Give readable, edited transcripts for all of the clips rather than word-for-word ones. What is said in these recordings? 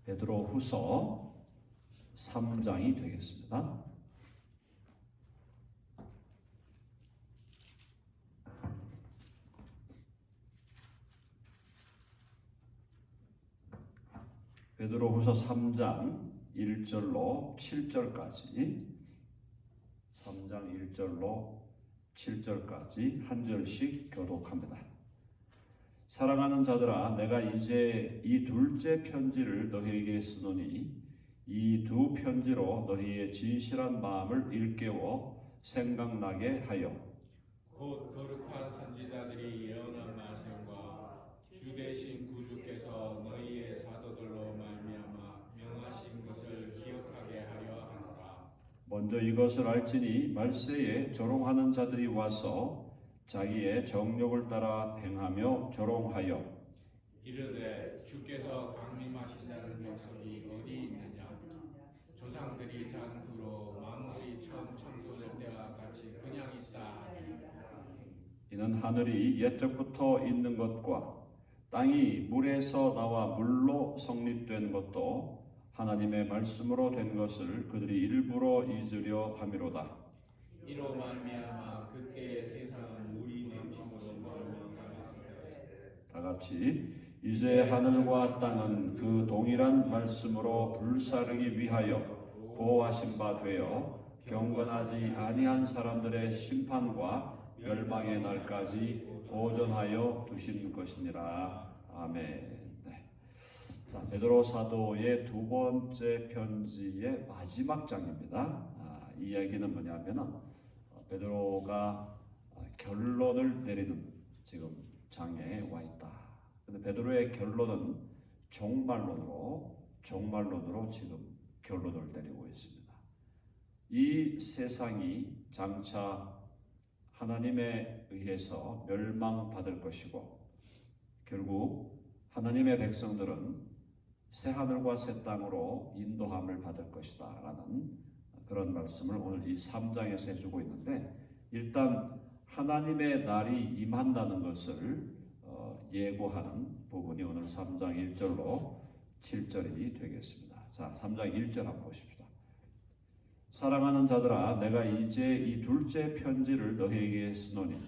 베드로후서 3장이 되겠습니다. 베드로후서 3장 1절로 7절까지 3장 1절로 7절까지 한 절씩 교독합니다. 사랑하는 자들아, 내가 이제 이 둘째 편지를 너희에게 쓰노니 이 두 편지로 너희의 진실한 마음을 일깨워 생각나게 하여 곧 거룩한 선지자들이 예언한 말씀과 주 되신 구주께서 너희의 사도들로 말미암아 명하신 것을 기억하게 하려 하노라. 먼저 이것을 알지니 말세에 조롱하는 자들이 와서 자기의 정욕을 따라 행하며 조롱하여 이르되 주께서 강림하신다는 약속이 어디 있느냐? 조상들이 잔 후로 만물이 처음 창조될 때와 같이 그냥 있다. 이는 하늘이 옛적부터 있는 것과 땅이 물에서 나와 물로 성립된 것도 하나님의 말씀으로 된 것을 그들이 일부러 잊으려 함이로다. 이로 말미암아 그때의 세상은 물이 넘침으로 멸망하였으되 다 같이 이제 하늘과 땅은 그 동일한 말씀으로 불사르기 위하여 보호하신 바 되어 경건하지 아니한 사람들의 심판과 멸망의 날까지 보존하여 두신 것이니라. 아멘. 네. 자, 베드로 사도의 두 번째 편지의 마지막 장입니다. 이 이야기는 뭐냐면은 베드로가 결론을 내리는 지금 장에 와 있다. 근데 베드로의 결론은 종말론으로 지금 결론을 내리고 있습니다. 이 세상이 장차 하나님에 의해서 멸망받을 것이고 결국 하나님의 백성들은 새 하늘과 새 땅으로 인도함을 받을 것이다 라는 그런 말씀을 오늘 이 3장에서 해주고 있는데, 일단 하나님의 날이 임한다는 것을 예고하는 부분이 오늘 3장 1절로 7절이 되겠습니다. 자, 3장 1절 한번 보십시다. 사랑하는 자들아, 내가 이제 이 둘째 편지를 너희에게 쓰노니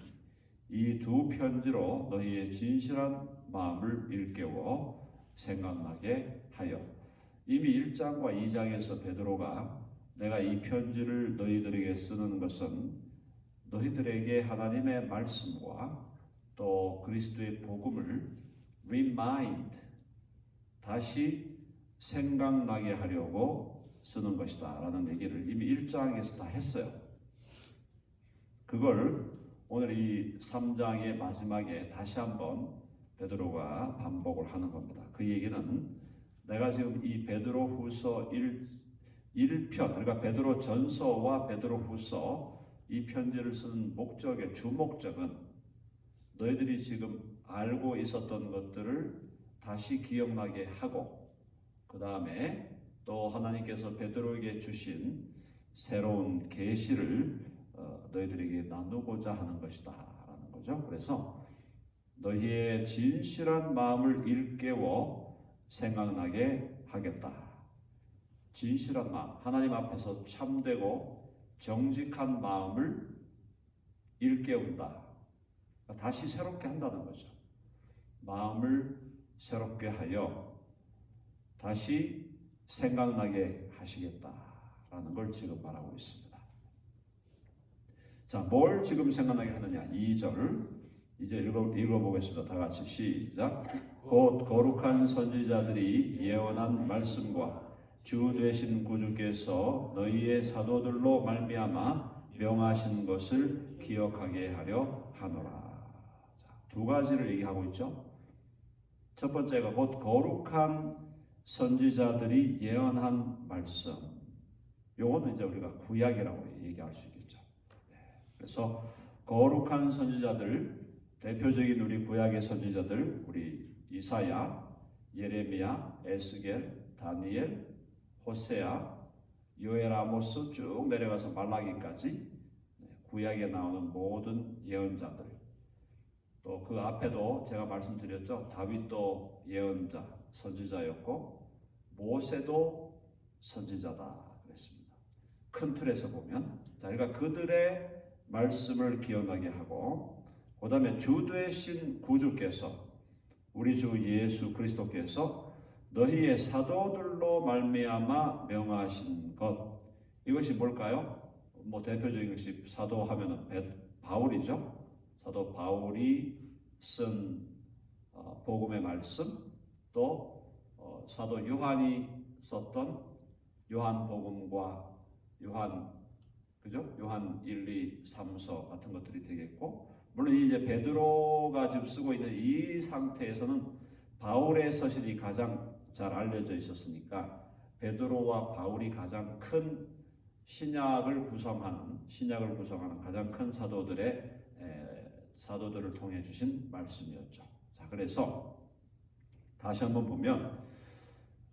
이 두 편지로 너희의 진실한 마음을 일깨워 생각나게 하여. 이미 1장과 2장에서 베드로가 내가 이 편지를 너희들에게 쓰는 것은 너희들에게 하나님의 말씀과 또 그리스도의 복음을 remind, 다시 생각나게 하려고 쓰는 것이다 라는 얘기를 이미 1장에서 다 했어요. 그걸 오늘 이 3장의 마지막에 다시 한번 베드로가 반복을 하는 겁니다. 그 얘기는 내가 지금 이 베드로후서 1편, 그러니까 베드로 전서와 베드로 후서 이 편지를 쓴 목적의 주목적은 너희들이 지금 알고 있었던 것들을 다시 기억나게 하고, 그 다음에 또 하나님께서 베드로에게 주신 새로운 계시를 너희들에게 나누고자 하는 것이다 라는 거죠. 그래서 너희의 진실한 마음을 일깨워 생각나게 하겠다. 진실한 마음, 하나님 앞에서 참되고 정직한 마음을 일깨운다. 다시 새롭게 한다는 거죠. 마음을 새롭게 하여 다시 생각나게 하시겠다라는 걸 지금 말하고 있습니다. 자, 뭘 지금 생각나게 하느냐? 2절 이제 읽어보겠습니다. 다 같이 시작. 곧 거룩한 선지자들이 예언한 말씀과 주 되신 구주께서 너희의 사도들로 말미암아 명하신 것을 기억하게 하려 하노라. 자, 두 가지를 얘기하고 있죠. 첫 번째가 곧 거룩한 선지자들이 예언한 말씀. 요거는 이제 우리가 구약이라고 얘기할 수 있겠죠. 그래서 거룩한 선지자들, 대표적인 우리 구약의 선지자들, 우리 이사야, 예레미야, 에스겔, 다니엘, 호세아, 요엘, 아모스 쭉 내려가서 말라기까지 구약에 나오는 모든 예언자들, 또 그 앞에도 제가 말씀드렸죠. 다윗도 예언자, 선지자였고 모세도 선지자다 그랬습니다. 큰 틀에서 보면, 자, 그러니까 그들의 말씀을 기억나게 하고, 그 다음에 주 되신 구주께서, 우리 주 예수 그리스도께서 너희의 사도들로 말미암아 명하신 것, 이것이 뭘까요? 뭐 대표적인 것이 사도하면은 바울이죠. 사도 바울이 쓴 복음의 말씀, 또 사도 요한이 썼던 요한복음과 요한 1, 2, 3서 같은 것들이 되겠고, 물론 이제 베드로가 지금 쓰고 있는 이 상태에서는 바울의 서신이 가장 잘 알려져 있었으니까 베드로와 바울이 가장 큰 신약을 구성하는 가장 큰 사도들을 통해 주신 말씀이었죠. 자, 그래서 다시 한번 보면,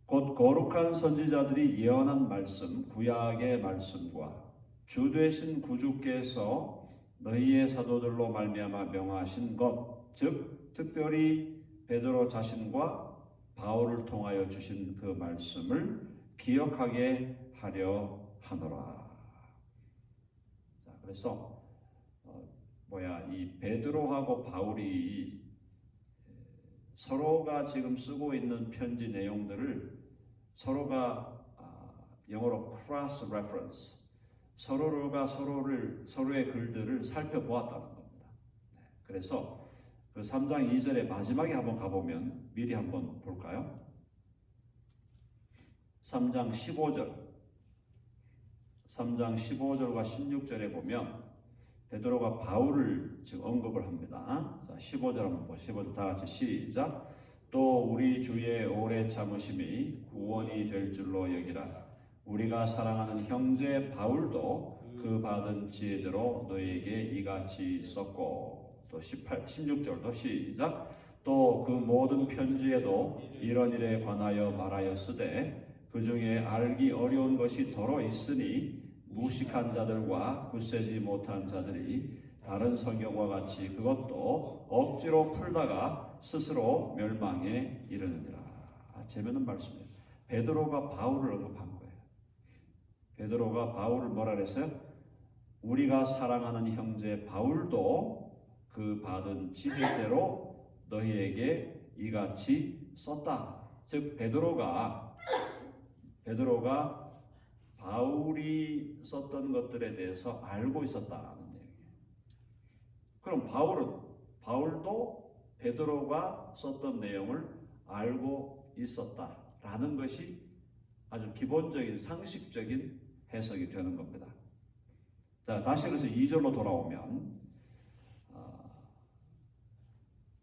곧 거룩한 선지자들이 예언한 말씀, 구약의 말씀과 주 되신 구주께서 너희의 사도들로 말미암아 명하신 것, 즉 특별히 베드로 자신과 바울을 통하여 주신 그 말씀을 기억하게 하려 하노라. 자, 그래서 이 베드로하고 바울이 서로가 지금 쓰고 있는 편지 내용들을 서로가 영어로 cross reference, 서로의 글들을 살펴보았다는 겁니다. 그래서 그 3장 2절의 마지막에 한번 가보면 미리 한번 볼까요? 3장 15절과 16절에 보면 베드로가 바울을 지금 언급을 합니다. 자, 15절 한번 보시죠. 15절 다 같이 시작. 또 우리 주의 오래 참으심이 구원이 될 줄로 여기라. 우리가 사랑하는 형제 바울도 그 받은 지혜대로 너에게 이같이 썼고, 또 16절도 시작. 또 그 모든 편지에도 이런 일에 관하여 말하였으되 그 중에 알기 어려운 것이 더러 있으니 무식한 자들과 굳세지 못한 자들이 다른 성경과 같이 그것도 억지로 풀다가 스스로 멸망에 이르느니라. 재미있는 말씀이에요. 베드로가 바울을 언급한 거예요. 베드로가 바울을 뭐라 그랬어요? 우리가 사랑하는 형제 바울도 그 받은 지혜대로 너희에게 이같이 썼다. 즉 베드로가 바울이 썼던 것들에 대해서 알고 있었다는 얘기예요. 그럼 바울도 베드로가 썼던 내용을 알고 있었다라는 것이 아주 기본적인 상식적인 해석이 되는 겁니다. 자, 다시 그래서 2절로 돌아오면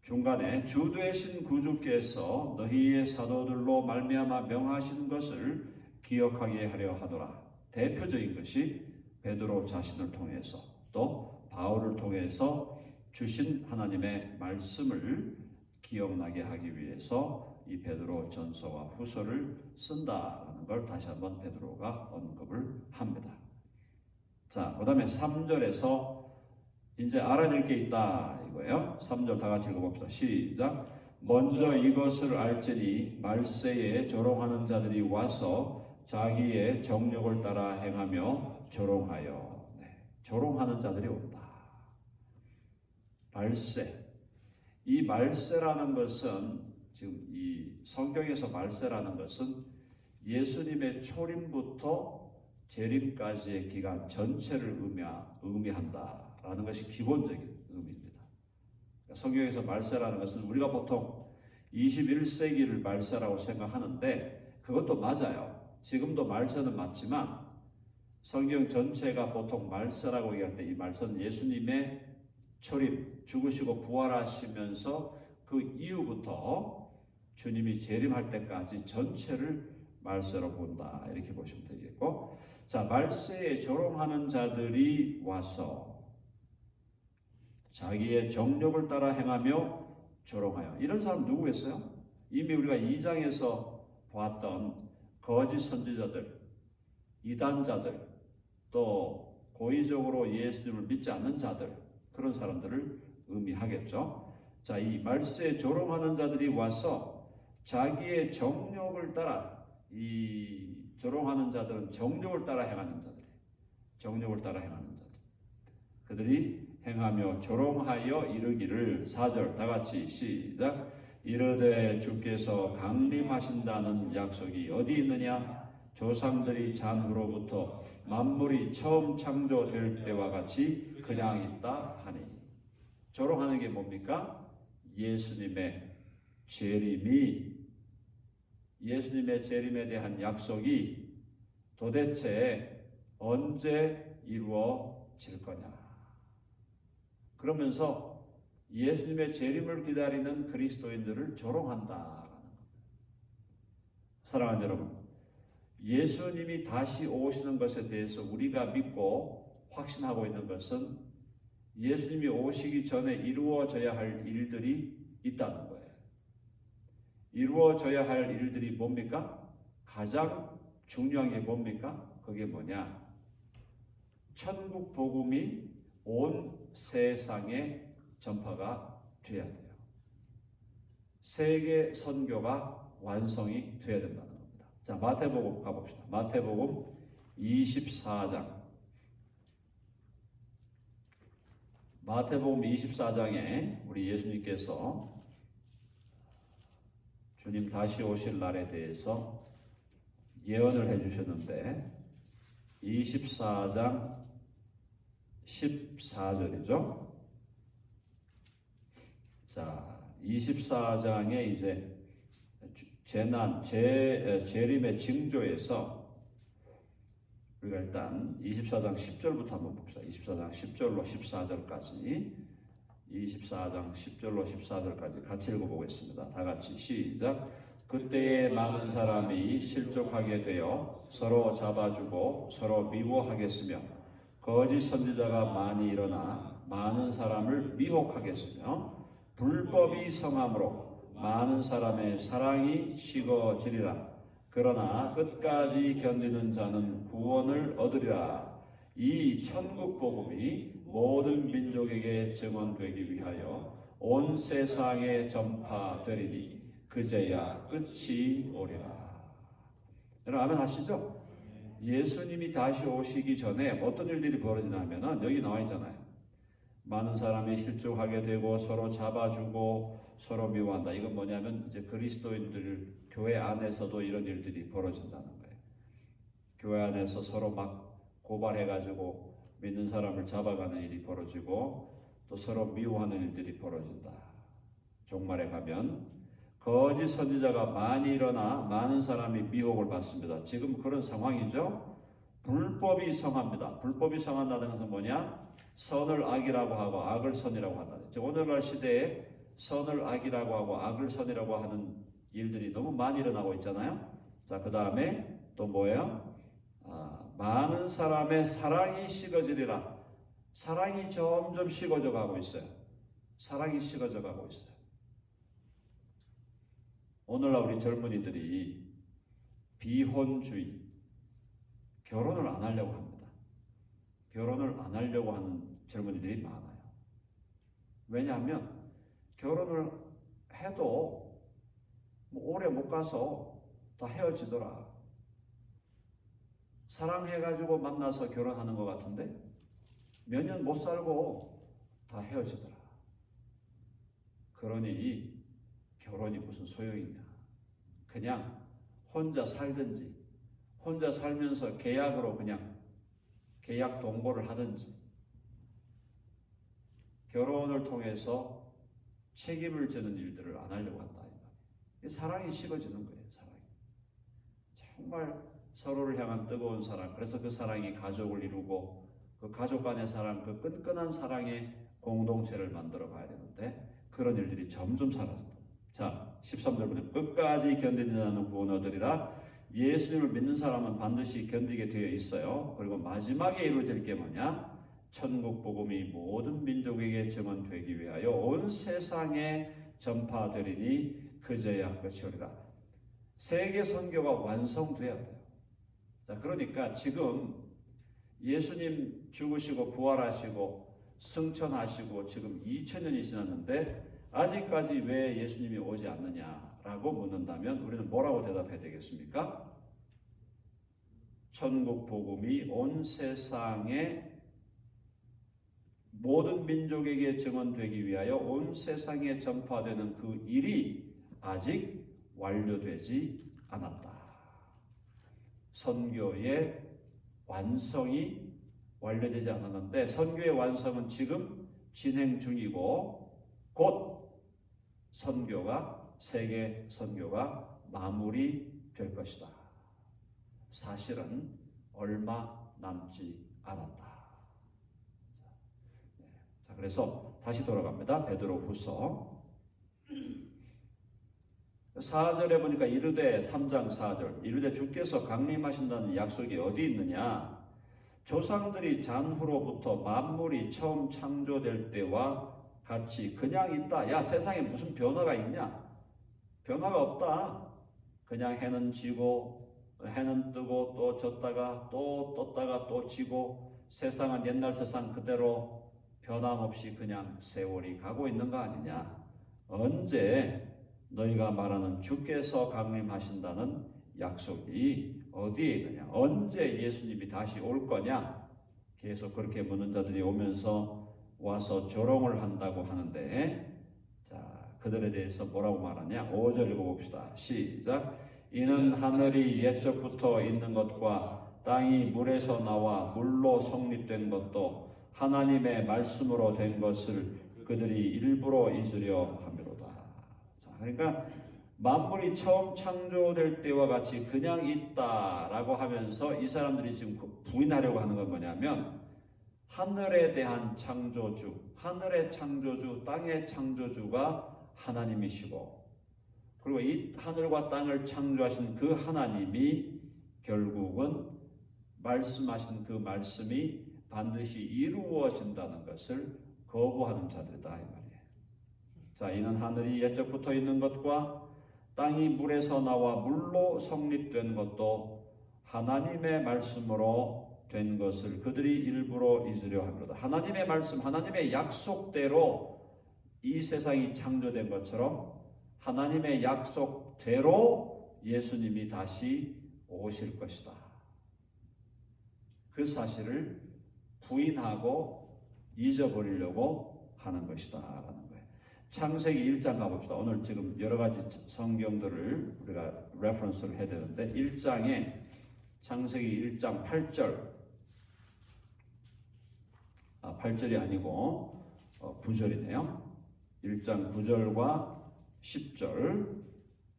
중간에 주 되신 구주께서 너희의 사도들로 말미암아 명하신 것을 기억하게 하려 하노라. 대표적인 것이 베드로 자신을 통해서 또 바울을 통해서 주신 하나님의 말씀을 기억나게 하기 위해서 이 베드로 전서와 후서를 쓴다라는 걸 다시 한번 베드로가 언급을 합니다. 자, 그 다음에 3절에서 이제 알아낼 게 있다 이거예요. 3절 다 같이 읽어봅시다. 시작. 먼저 이것을 알지니 말세에 조롱하는 자들이 와서 자기의 정욕을 따라 행하며 조롱하여. 조롱하는 자들이 온다. 말세. 이 말세라는 것은 지금 이 성경에서 말세라는 것은 예수님의 초림부터 재림까지의 기간 전체를 의미한다라는 것이 기본적인 의미입니다. 성경에서 말세라는 것은 우리가 보통 21세기를 말세라고 생각하는데 그것도 맞아요. 지금도 말세는 맞지만 성경 전체가 보통 말세라고 얘기할 때 이 말세는 예수님의 초림, 죽으시고 부활하시면서 그 이후부터 주님이 재림할 때까지 전체를 말세로 본다 이렇게 보시면 되겠고, 자, 말세에 조롱하는 자들이 와서 자기의 정욕을 따라 행하며 조롱하여. 이런 사람 누구겠어요? 이미 우리가 2장에서 봤던 거짓 선지자들, 이단자들, 또 고의적으로 예수님을 믿지 않는 자들, 그런 사람들을 의미하겠죠. 자, 이 말세에 조롱하는 자들이 와서 자기의 정욕을 따라, 이 조롱하는 자들은 정욕을 따라 행하는 자들이에요. 정욕을 따라 행하는 자들. 그들이 행하며 조롱하여 이르기를 4절 다 같이 시작. 이르되 주께서 강림하신다는 약속이 어디 있느냐? 조상들이 잔 후로부터 만물이 처음 창조될 때와 같이 그냥 있다 하니. 조롱하는 게 뭡니까? 예수님의 재림에 대한 약속이 도대체 언제 이루어질 거냐. 그러면서 예수님의 재림을 기다리는 그리스도인들을 조롱한다라는 겁니다. 사랑하는 여러분, 예수님이 다시 오시는 것에 대해서 우리가 믿고 확신하고 있는 것은 예수님이 오시기 전에 이루어져야 할 일들이 있다는 거예요. 이루어져야 할 일들이 뭡니까? 가장 중요한 게 뭡니까? 그게 뭐냐? 천국 복음이 온 세상에 전파가 돼야 돼요. 세계 선교가 완성이 돼야 된다는 겁니다. 자, 마태복음 가봅시다. 마태복음 24장. 마태복음 24장에 우리 예수님께서 주님 다시 오실 날에 대해서 예언을 해주셨는데 24장 14절이죠. 자, 24장에 이제 재림의 징조에서 우리가 일단 24장 10절부터 한번 봅시다. 24장 10절로 14절까지 24장 10절로 14절까지 같이 읽어보겠습니다. 다 같이 시작. 그때에 많은 사람이 실족하게 되어 서로 잡아주고 서로 미워하겠으며 거짓 선지자가 많이 일어나 많은 사람을 미혹하겠으며 불법이 성함으로 많은 사람의 사랑이 식어지리라. 그러나 끝까지 견디는 자는 구원을 얻으리라. 이 천국 복음이 모든 민족에게 증언되기 위하여 온 세상에 전파되리니 그제야 끝이 오리라. 여러분 아멘 하시죠? 예수님이 다시 오시기 전에 어떤 일들이 벌어지냐면은 여기 나와 있잖아요. 많은 사람이 실족하게 되고 서로 잡아주고 서로 미워한다. 이건 뭐냐면 이제 그리스도인들 교회 안에서도 이런 일들이 벌어진다는 거예요. 교회 안에서 서로 막 고발해가지고 믿는 사람을 잡아가는 일이 벌어지고 또 서로 미워하는 일들이 벌어진다. 종말에 가면 거짓 선지자가 많이 일어나 많은 사람이 미혹을 받습니다. 지금 그런 상황이죠. 불법이 성합니다. 불법이 성한다는 것은 뭐냐? 선을 악이라고 하고 악을 선이라고 한다. 즉 오늘날 시대에 선을 악이라고 하고 악을 선이라고 하는 일들이 너무 많이 일어나고 있잖아요. 자, 그 다음에 또 뭐예요? 많은 사람의 사랑이 식어지리라. 사랑이 점점 식어져 가고 있어요. 사랑이 식어져 가고 있어요. 오늘날 우리 젊은이들이 비혼주의, 결혼을 안 하려고 합니다. 결혼을 안 하려고 하는 젊은이들이 많아요. 왜냐하면 결혼을 해도 뭐 오래 못 가서 다 헤어지더라. 사랑해가지고 만나서 결혼하는 것 같은데 몇 년 못 살고 다 헤어지더라. 그러니 결혼이 무슨 소용이냐. 그냥 혼자 살든지 혼자 살면서 계약으로 그냥 계약 동거를 하든지 결혼을 통해서 책임을 지는 일들을 안 하려고 한다. 사랑이 식어지는 거예요. 사랑이. 정말 서로를 향한 뜨거운 사랑. 그래서 그 사랑이 가족을 이루고 그 가족 간의 사랑, 그 끈끈한 사랑의 공동체를 만들어 가야 되는데 그런 일들이 점점 사라진다. 자, 13절 보면 끝까지 견디는 자는 구원 얻으리라. 예수님을 믿는 사람은 반드시 견디게 되어 있어요. 그리고 마지막에 이루어질 게 뭐냐? 천국 복음이 모든 민족에게 증언되기 위하여 온 세상에 전파되리니 그제야 끝이 오리라. 세계 선교가 완성돼야 돼요. 자, 그러니까 지금 예수님 죽으시고 부활하시고 승천하시고 지금 2000년이 지났는데 아직까지 왜 예수님이 오지 않느냐라고 묻는다면 우리는 뭐라고 대답해야 되겠습니까? 천국 복음이 온 세상에 모든 민족에게 증언되기 위하여 온 세상에 전파되는 그 일이 아직 완료되지 않았다. 선교의 완성이 완료되지 않았는데 선교의 완성은 지금 진행 중이고 곧 선교가 세계 선교가 마무리될 것이다. 사실은 얼마 남지 않았다. 자, 그래서 다시 돌아갑니다. 베드로후서 4절에 보니까 이르되 3장 4절 이르되 주께서 강림하신다는 약속이 어디 있느냐? 조상들이 잔후로부터 만물이 처음 창조될 때와 같이 그냥 있다. 야, 세상에 무슨 변화가 있냐? 변화가 없다. 그냥 해는 지고 해는 뜨고 또 졌다가 또 떴다가 또 지고 세상은 옛날 세상 그대로 변함없이 그냥 세월이 가고 있는 거 아니냐? 언제 너희가 말하는 주께서 강림하신다는 약속이 어디에 있느냐? 언제 예수님이 다시 올 거냐? 계속 그렇게 묻는 자들이 오면서 와서 조롱을 한다고 하는데, 자, 그들에 대해서 뭐라고 말하냐? 5절 읽어봅시다. 시작. 이는 하늘이 옛적부터 있는 것과 땅이 물에서 나와 물로 성립된 것도 하나님의 말씀으로 된 것을 그들이 일부러 잊으려 함이로다. 자, 그러니까 만물이 처음 창조될 때와 같이 그냥 있다라고 하면서 이 사람들이 지금 부인하려고 하는 건 뭐냐면 하늘에 대한 창조주, 하늘의 창조주, 땅의 창조주가 하나님이시고 그리고 이 하늘과 땅을 창조하신 그 하나님이 결국은 말씀하신 그 말씀이 반드시 이루어진다는 것을 거부하는 자들이다 이 말이에요. 자, 이는 하늘이 옛적부터 있는 것과 땅이 물에서 나와 물로 성립된 것도 하나님의 말씀으로 된 것을 그들이 일부러 잊으려 합니다. 하나님의 말씀, 하나님의 약속대로 이 세상이 창조된 것처럼 하나님의 약속대로 예수님이 다시 오실 것이다. 그 사실을 부인하고 잊어버리려고 하는 것이다 라는 거예요. 창세기 1장 가봅시다. 오늘 지금 여러 가지 성경들을 우리가 레퍼런스를 해야 되는데 1장에 창세기 1장 8절 8절이 아니고 9절이네요. 1장 9절과 10절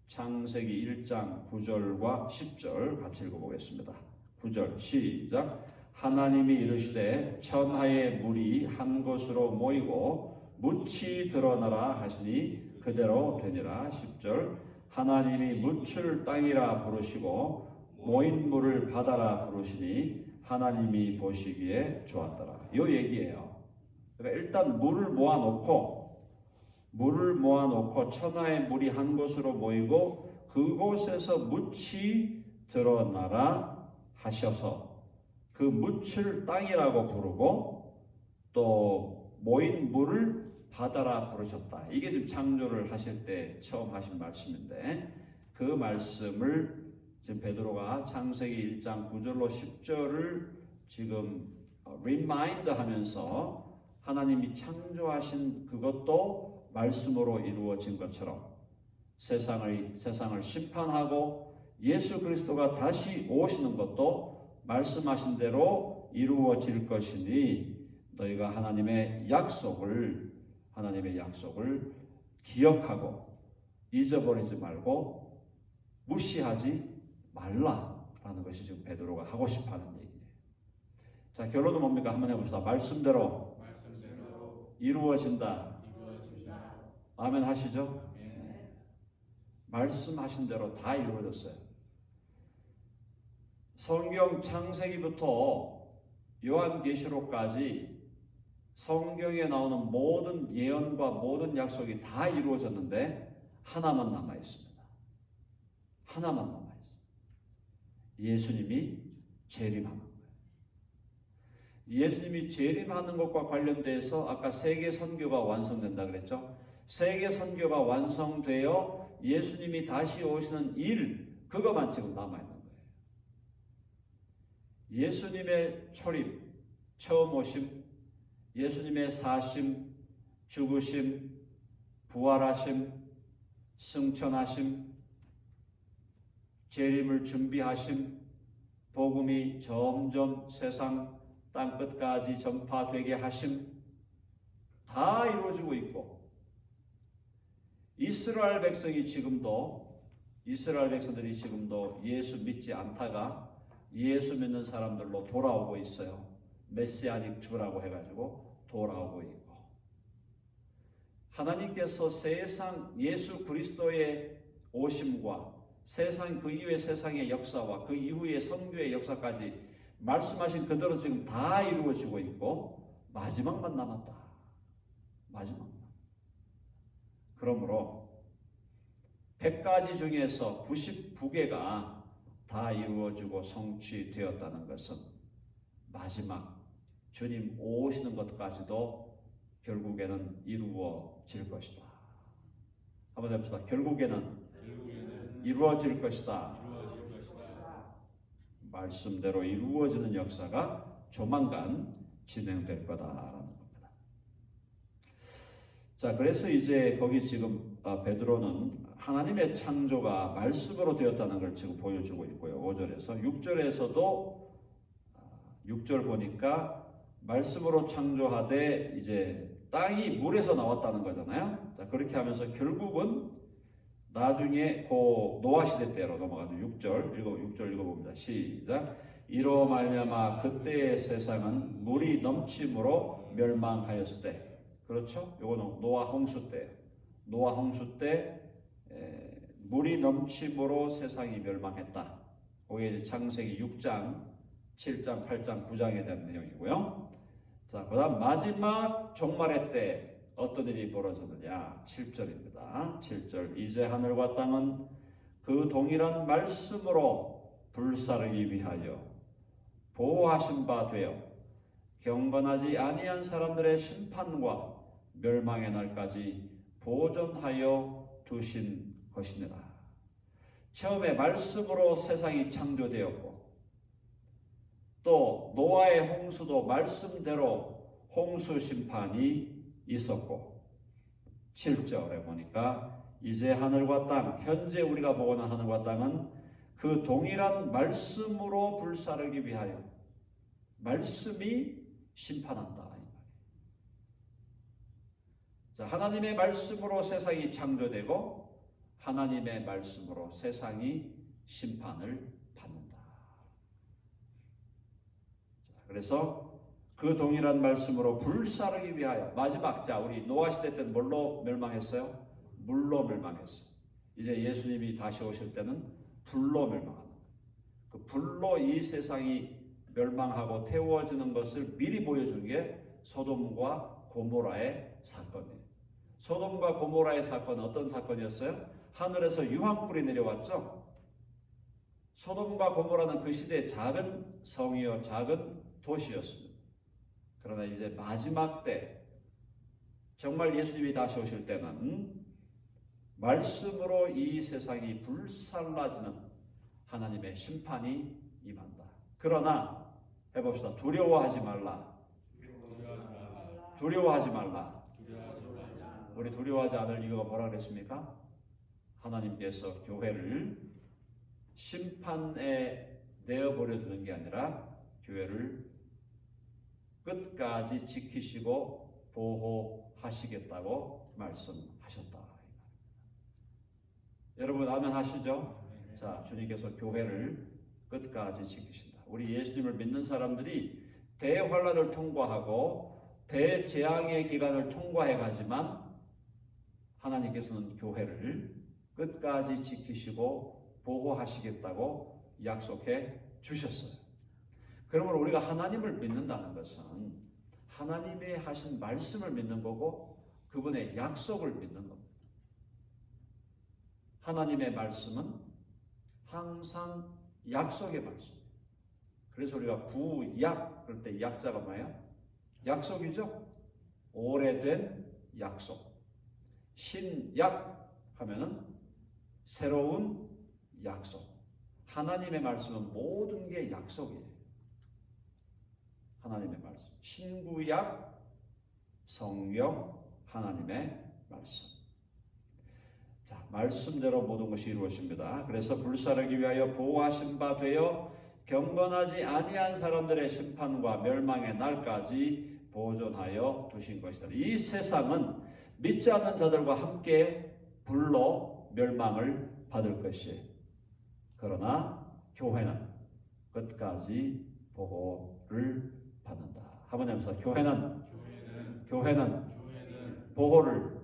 창세기 1장 9절과 10절 같이 읽어보겠습니다. 9절 시작. 하나님이 이르시되 천하의 물이 한 곳으로 모이고 묻이 드러나라 하시니 그대로 되니라. 10절 하나님이 묻을 땅이라 부르시고 모인 물을 바다라 부르시니 하나님이 보시기에 좋았더라. 이 얘기예요. 그러니까 일단 물을 모아놓고 천하의 물이 한 곳으로 모이고 그곳에서 묻이 드러나라 하셔서 그 묻을 땅이라고 부르고 또 모인 물을 바다라 부르셨다. 이게 지금 창조를 하실 때 처음 하신 말씀인데 그 말씀을 지금 베드로가 창세기 1장 9절로 10절을 지금 리마인드 하면서 하나님이 창조하신 그것도 말씀으로 이루어진 것처럼 세상을 심판하고 예수 그리스도가 다시 오시는 것도 말씀하신 대로 이루어질 것이니 너희가 하나님의 약속을 기억하고 잊어버리지 말고 무시하지 말라라는 것이 지금 베드로가 하고 싶어하는 얘기예요. 자, 결론은 뭡니까? 한번 해봅시다. 말씀대로 이루어진다. 아멘 하시죠? 네. 말씀하신 대로 다 이루어졌어요. 성경 창세기부터 요한계시록까지 성경에 나오는 모든 예언과 모든 약속이 다 이루어졌는데 하나만 남아 있습니다. 하나만 남아 있어요. 예수님이 재림하는 거예요. 예수님이 재림하는 것과 관련돼서 아까 세계 선교가 완성된다 그랬죠? 세계 선교가 완성되어 예수님이 다시 오시는 일, 그것만 지금 남아 있는 거예요. 예수님의 초림, 처음 오심, 예수님의 사심, 죽으심, 부활하심, 승천하심, 재림을 준비하심, 복음이 점점 세상 땅끝까지 전파되게 하심, 다 이루어지고 있고, 이스라엘 백성들이 지금도 예수 믿지 않다가 예수 믿는 사람들로 돌아오고 있어요. 메시아닉 주라고 해가지고 돌아오고 있고, 하나님께서 세상 예수 그리스도의 오심과 세상 그 이후의 세상의 역사와 그 이후의 선교의 역사까지 말씀하신 그대로 지금 다 이루어지고 있고, 마지막만 남았다. 마지막만. 그러므로 100가지 중에서 99개가 다 이루어지고 성취되었다는 것은 마지막 주님 오시는 것까지도 결국에는 이루어질 것이다. 한번 해봅시다. 결국에는 이루어질 것이다. 말씀대로 이루어지는 역사가 조만간 진행될 거다라는 겁니다. 자, 그래서 이제 거기 지금 베드로는 하나님의 창조가 말씀으로 되었다는 걸 지금 보여주고 있고요. 5절에서 6절에서도 6절 보니까 말씀으로 창조하되 이제 땅이 물에서 나왔다는 거잖아요. 자, 그렇게 하면서 결국은 나중에 그 노아 시대 때로 넘어가서 6절 읽어봅니다. 시작. 이로 말미암아 그때의 세상은 물이 넘침으로 멸망하였을 때, 그렇죠? 요거는 노아 홍수 때. 노아 홍수 때 물이 넘침으로 세상이 멸망했다. 그게 이제 창세기 6장, 7장, 8장, 9장에 대한 내용이고요. 자, 그다음 마지막 종말의 때 어떤 일이 벌어졌느냐? 7절입니다. 7절. 이제 하늘과 땅은 그 동일한 말씀으로 불사르기 위하여 보호하신 바 되어 경건하지 아니한 사람들의 심판과 멸망의 날까지 보존하여 두신 것이니라. 처음에 말씀으로 세상이 창조되었고, 또 노아의 홍수도 말씀대로 홍수 심판이 있었고, 7절에 보니까 이제 하늘과 땅, 현재 우리가 보고는 하늘과 땅은 그 동일한 말씀으로 불사르기 위하여, 말씀이 심판한다. 자, 하나님의 말씀으로 세상이 창조되고 하나님의 말씀으로 세상이 심판을 받는다. 자, 그래서 그 동일한 말씀으로 불사르기 위하여 마지막, 자, 우리 노아 시대 때는 뭘로 멸망했어요? 물로 멸망했어요. 이제 예수님이 다시 오실 때는 불로 멸망하는 거예요. 그 불로 이 세상이 멸망하고 태워지는 것을 미리 보여준 게 소돔과 고모라의 사건이에요. 소돔과 고모라의 사건은 어떤 사건이었어요? 하늘에서 유황불이 내려왔죠. 소돔과 고모라는 그 시대의 작은 성이요, 작은 도시였습니다. 그러나 이제 마지막 때, 정말 예수님이 다시 오실 때는 말씀으로 이 세상이 불살라지는 하나님의 심판이 임한다. 그러나 해봅시다. 두려워하지 말라. 두려워하지 말라. 우리 두려워하지 않을 이유가 뭐라 그랬습니까? 하나님께서 교회를 심판에 내어버려 두는 게 아니라 교회를 끝까지 지키시고 보호하시겠다고 말씀하셨다. 여러분 아멘 하시죠? 자, 주님께서 교회를 끝까지 지키신다. 우리 예수님을 믿는 사람들이 대환란을 통과하고 대재앙의 기간을 통과해 가지만 하나님께서는 교회를 끝까지 지키시고 보호하시겠다고 약속해 주셨어요. 그러므로 우리가 하나님을 믿는다는 것은 하나님의 하신 말씀을 믿는 거고 그분의 약속을 믿는 겁니다. 하나님의 말씀은 항상 약속의 말씀이에요. 그래서 우리가 구약, 그럴 때 약자가 뭐예요? 약속이죠? 오래된 약속. 신약 하면은 새로운 약속. 하나님의 말씀은 모든 게 약속이에요. 하나님의 말씀. 신구약 성경 하나님의 말씀. 자, 말씀대로 모든 것이 이루어집니다. 그래서 불사르기 위하여 보호하신 바 되어 경건하지 아니한 사람들의 심판과 멸망의 날까지 보존하여 두신 것이다. 이 세상은 믿지 않는 자들과 함께 불로 멸망을 받을 것이에요. 그러나 교회는 끝까지 보호를 받는다. 한번 해보세요. 교회는 보호를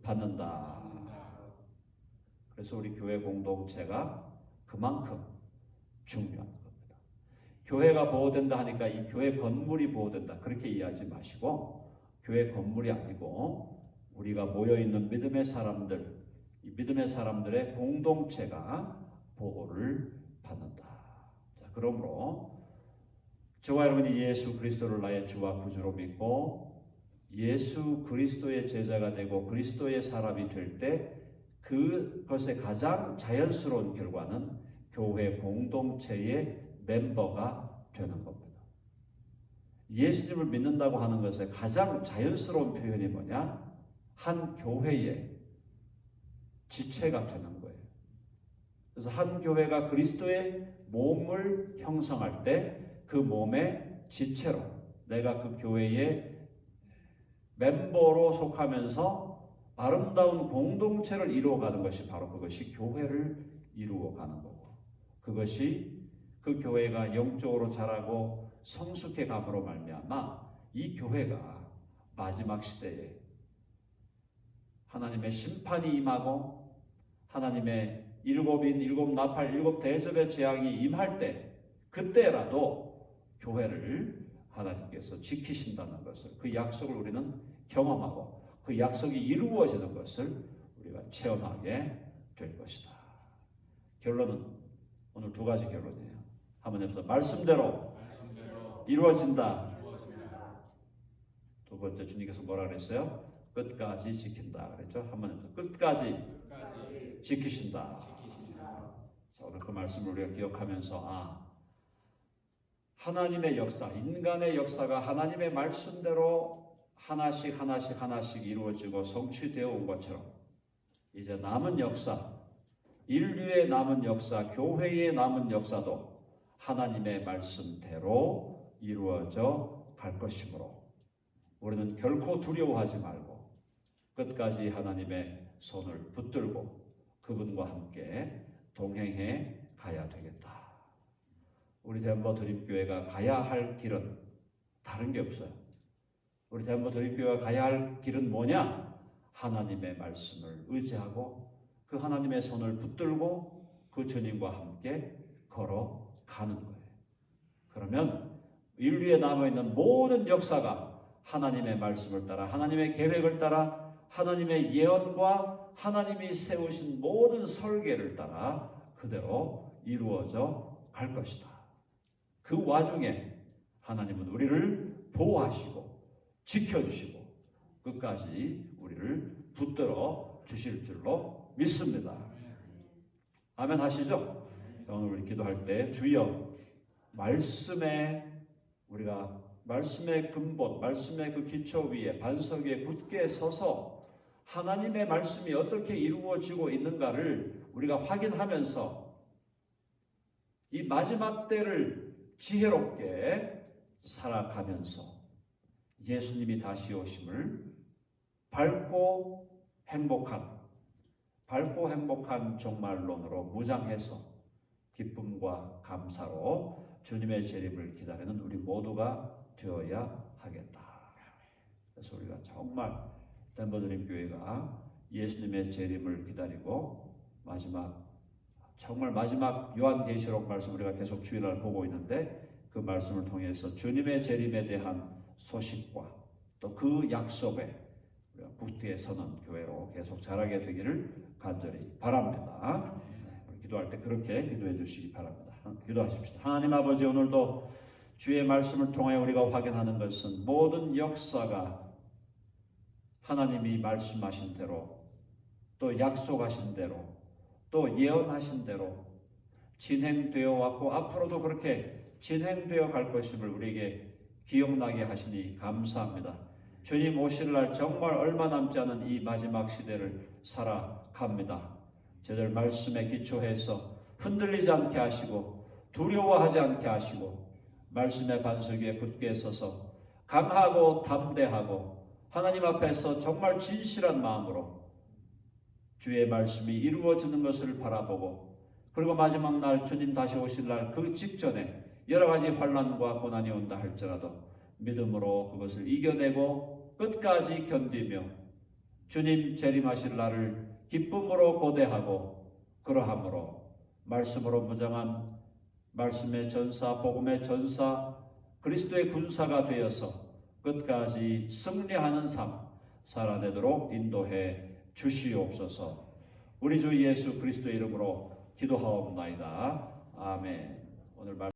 받는다. 그래서 우리 교회 공동체가 그만큼 중요한 겁니다. 교회가 보호된다 하니까 이 교회 건물이 보호된다 그렇게 이해하지 마시고, 교회 건물이 아니고 우리가 모여있는 믿음의 사람들, 이 믿음의 사람들의 공동체가 보호를 받는다. 자, 그러므로 저와 여러분이 예수 그리스도를 나의 주와 구주로 믿고 예수 그리스도의 제자가 되고 그리스도의 사람이 될 때 그것의 가장 자연스러운 결과는 교회 공동체의 멤버가 되는 겁니다. 예수님을 믿는다고 하는 것의 가장 자연스러운 표현이 뭐냐? 한 교회의 지체가 되는 거예요. 그래서 한 교회가 그리스도의 몸을 형성할 때 그 몸의 지체로 내가 그 교회의 멤버로 속하면서 아름다운 공동체를 이루어가는 것이 바로 그것이 교회를 이루어가는 거고, 그것이 그 교회가 영적으로 자라고 성숙해 감으로 말미암아 이 교회가 마지막 시대에 하나님의 심판이 임하고 하나님의 일곱 나팔 일곱 대접의 재앙이 임할 때 그때라도 교회를 하나님께서 지키신다는 것을, 그 약속을 우리는 경험하고 그 약속이 이루어지는 것을 우리가 체험하게 될 것이다. 결론은 오늘 두 가지 결론이에요. 한번 해서 말씀대로 이루어진다. 두 번째, 주님께서 뭐라 그랬어요? 끝까지 지킨다 그랬죠. 한번 해서 끝까지 지키신다. 자, 오늘 그 말씀을 우리가 기억하면서 하나님의 역사, 인간의 역사가 하나님의 말씀대로 하나씩 이루어지고 성취되어 온 것처럼 이제 남은 역사, 인류의 남은 역사, 교회의 남은 역사도 하나님의 말씀대로 이루어져 갈 것이므로 우리는 결코 두려워하지 말고 끝까지 하나님의 손을 붙들고 그분과 함께 동행해 가야 되겠다. 우리 대한민국 드림교회가 가야 할 길은 다른 게 없어요. 우리 대한민국 드림교회가 가야 할 길은 뭐냐? 하나님의 말씀을 의지하고 그 하나님의 손을 붙들고 그 주님과 함께 걸어가는 거예요. 그러면 인류에 남아있는 모든 역사가 하나님의 말씀을 따라, 하나님의 계획을 따라, 하나님의 예언과 하나님이 세우신 모든 설계를 따라 그대로 이루어져 갈 것이다. 그 와중에 하나님은 우리를 보호하시고 지켜주시고 끝까지 우리를 붙들어 주실 줄로 믿습니다. 아멘 하시죠? 오늘 우리 기도할 때 주여 우리가 말씀의 근본, 말씀의 그 기초 위에 반석 위에 굳게 서서 하나님의 말씀이 어떻게 이루어지고 있는가를 우리가 확인하면서 이 마지막 때를 지혜롭게 살아가면서 예수님이 다시 오심을 밝고 행복한 종말론으로 무장해서 기쁨과 감사로 주님의 재림을 기다리는 우리 모두가 되어야 하겠다. 그래서 우리가 정말 덴버드림 교회가 예수님의 재림을 기다리고 정말 마지막 요한계시록 말씀 우리가 계속 주일날 보고 있는데 그 말씀을 통해서 주님의 재림에 대한 소식과 또 그 약속에 우리가 붙게 서는 교회로 계속 자라게 되기를 간절히 바랍니다. 우리 기도할 때 그렇게 기도해 주시기 바랍니다. 기도하십시다. 하나님 아버지, 오늘도 주의 말씀을 통해 우리가 확인하는 것은 모든 역사가 하나님이 말씀하신 대로 또 약속하신 대로 또 예언하신 대로 진행되어 왔고 앞으로도 그렇게 진행되어 갈 것임을 우리에게 기억나게 하시니 감사합니다. 주님 오실 날 정말 얼마 남지 않은 이 마지막 시대를 살아갑니다. 저들 말씀에 기초해서 흔들리지 않게 하시고 두려워하지 않게 하시고 말씀의 반석 위에 굳게 서서 강하고 담대하고 하나님 앞에서 정말 진실한 마음으로 주의 말씀이 이루어지는 것을 바라보고 그리고 마지막 날 주님 다시 오실 날 그 직전에 여러 가지 환난과 고난이 온다 할지라도 믿음으로 그것을 이겨내고 끝까지 견디며 주님 재림하실 날을 기쁨으로 고대하고 그러함으로 말씀으로 무장한 말씀의 전사, 복음의 전사, 그리스도의 군사가 되어서 끝까지 승리하는 삶 살아내도록 인도해 주시옵소서. 우리 주 예수 그리스도의 이름으로 기도하옵나이다. 아멘. 오늘